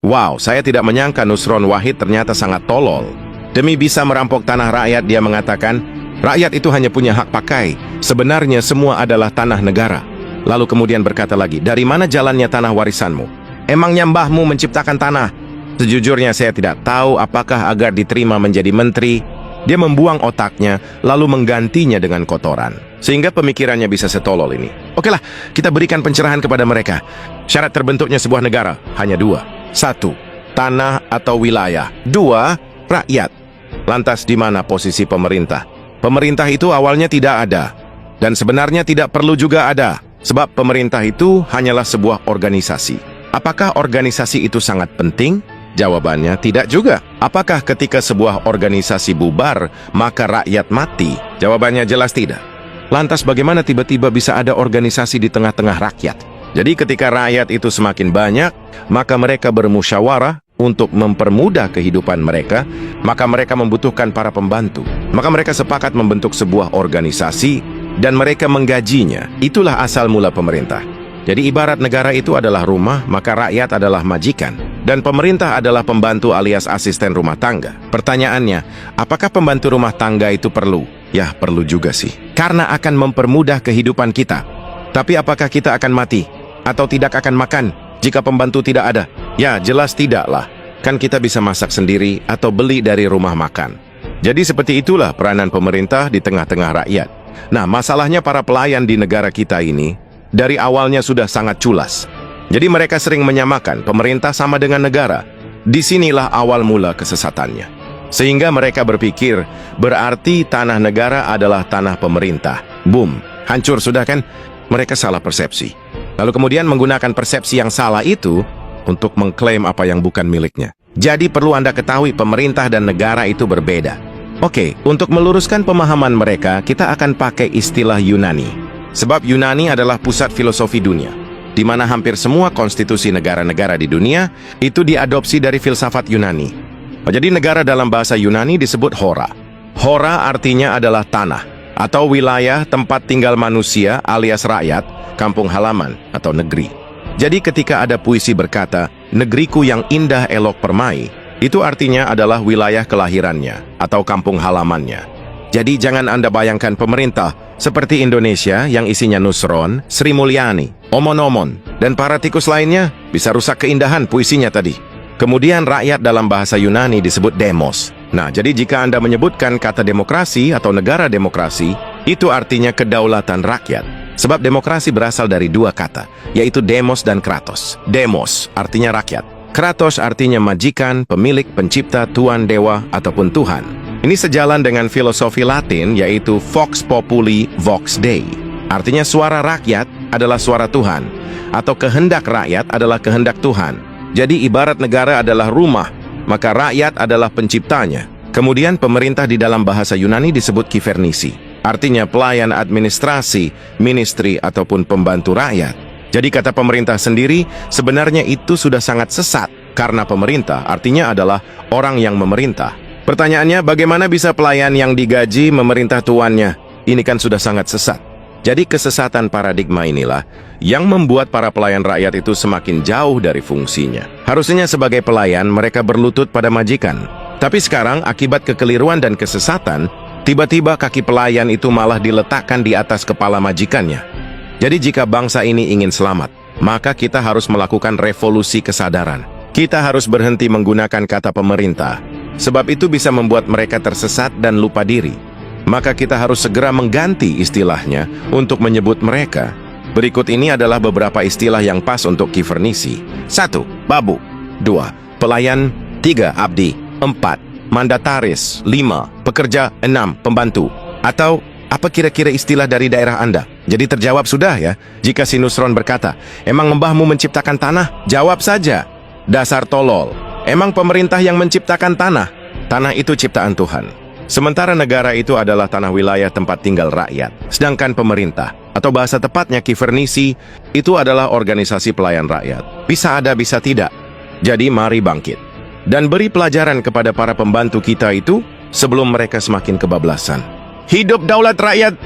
Wow, saya tidak menyangka Nusron Wahid ternyata sangat tolol. Demi bisa merampok tanah rakyat, dia mengatakan, rakyat itu hanya punya hak pakai. Sebenarnya semua adalah tanah negara. Lalu kemudian berkata lagi, dari mana jalannya tanah warisanmu? Emangnya mbahmu menciptakan tanah? Sejujurnya saya tidak tahu apakah agar diterima menjadi menteri, dia membuang otaknya lalu menggantinya dengan kotoran. Sehingga pemikirannya bisa setolol ini. Okelah, kita berikan pencerahan kepada mereka. Syarat terbentuknya sebuah negara hanya dua. 1. Tanah atau wilayah. 2. Rakyat. Lantas di mana posisi pemerintah? Pemerintah itu awalnya tidak ada. Dan sebenarnya tidak perlu juga ada. Sebab pemerintah itu hanyalah sebuah organisasi. Apakah organisasi itu sangat penting? Jawabannya tidak juga. Apakah ketika sebuah organisasi bubar, maka rakyat mati? Jawabannya jelas tidak. Lantas bagaimana tiba-tiba bisa ada organisasi di tengah-tengah rakyat? Jadi ketika rakyat itu semakin banyak, maka mereka bermusyawarah untuk mempermudah kehidupan mereka, maka mereka membutuhkan para pembantu. Maka mereka sepakat membentuk sebuah organisasi dan mereka menggajinya. Itulah asal mula pemerintah. Jadi ibarat negara itu adalah rumah, maka rakyat adalah majikan. Dan pemerintah adalah pembantu alias asisten rumah tangga. Pertanyaannya, apakah pembantu rumah tangga itu perlu? Ya, perlu juga sih. Karena akan mempermudah kehidupan kita. Tapi apakah kita akan mati? Atau tidak akan makan jika pembantu tidak ada? Ya, jelas tidaklah. Kan kita bisa masak sendiri atau beli dari rumah makan. Jadi seperti itulah peranan pemerintah di tengah-tengah rakyat. Nah, masalahnya para pelayan di negara kita ini dari awalnya sudah sangat culas. Jadi mereka sering menyamakan pemerintah sama dengan negara. Disinilah awal mula kesesatannya. Sehingga mereka berpikir, berarti tanah negara adalah tanah pemerintah. Boom, hancur sudah kan? Mereka salah persepsi. Lalu kemudian menggunakan persepsi yang salah itu untuk mengklaim apa yang bukan miliknya. Jadi perlu Anda ketahui pemerintah dan negara itu berbeda. Oke, untuk meluruskan pemahaman mereka, kita akan pakai istilah Yunani. Sebab Yunani adalah pusat filosofi dunia, di mana hampir semua konstitusi negara-negara di dunia itu diadopsi dari filsafat Yunani. Jadi negara dalam bahasa Yunani disebut hora. Hora artinya adalah tanah atau wilayah tempat tinggal manusia alias rakyat, kampung halaman atau negeri. Jadi ketika ada puisi berkata, negeriku yang indah elok permai, itu artinya adalah wilayah kelahirannya atau kampung halamannya. Jadi jangan Anda bayangkan pemerintah seperti Indonesia yang isinya Nusron, Sri Mulyani, Omon-Omon, dan para tikus lainnya bisa rusak keindahan puisinya tadi. Kemudian rakyat dalam bahasa Yunani disebut demos. Nah, jadi jika Anda menyebutkan kata demokrasi atau negara demokrasi, itu artinya kedaulatan rakyat. Sebab demokrasi berasal dari dua kata, yaitu demos dan kratos. Demos artinya rakyat. Kratos artinya majikan, pemilik, pencipta, tuan, dewa, ataupun Tuhan. Ini sejalan dengan filosofi Latin, yaitu Vox Populi, Vox Dei. Artinya suara rakyat adalah suara Tuhan, atau kehendak rakyat adalah kehendak Tuhan. Jadi ibarat negara adalah rumah, maka rakyat adalah penciptanya. Kemudian pemerintah di dalam bahasa Yunani disebut kivernisi. Artinya pelayan administrasi, ministry, ataupun pembantu rakyat. Jadi kata pemerintah sendiri, sebenarnya itu sudah sangat sesat. Karena pemerintah artinya adalah orang yang memerintah. Pertanyaannya, bagaimana bisa pelayan yang digaji memerintah tuannya? Ini kan sudah sangat sesat. Jadi kesesatan paradigma inilah yang membuat para pelayan rakyat itu semakin jauh dari fungsinya. Harusnya sebagai pelayan mereka berlutut pada majikan. Tapi sekarang akibat kekeliruan dan kesesatan, tiba-tiba kaki pelayan itu malah diletakkan di atas kepala majikannya. Jadi jika bangsa ini ingin selamat, maka kita harus melakukan revolusi kesadaran. Kita harus berhenti menggunakan kata pemerintah, sebab itu bisa membuat mereka tersesat dan lupa diri. Maka kita harus segera mengganti istilahnya untuk menyebut mereka. Berikut ini adalah beberapa istilah yang pas untuk kivernisi. 1. Babu. 2. Pelayan. 3. Abdi. 4. Mandataris. 5. Pekerja. 6. Pembantu. Atau apa kira-kira istilah dari daerah Anda? Jadi terjawab sudah ya. Jika si Nusron berkata, emang mbahmu menciptakan tanah? Jawab saja, dasar tolol. Emang pemerintah yang menciptakan tanah? Tanah itu ciptaan Tuhan. Sementara negara itu adalah tanah wilayah tempat tinggal rakyat. Sedangkan pemerintah, atau bahasa tepatnya kivernisi, itu adalah organisasi pelayan rakyat. Bisa ada, bisa tidak. Jadi mari bangkit. Dan beri pelajaran kepada para pembantu kita itu sebelum mereka semakin kebablasan. Hidup daulat rakyat!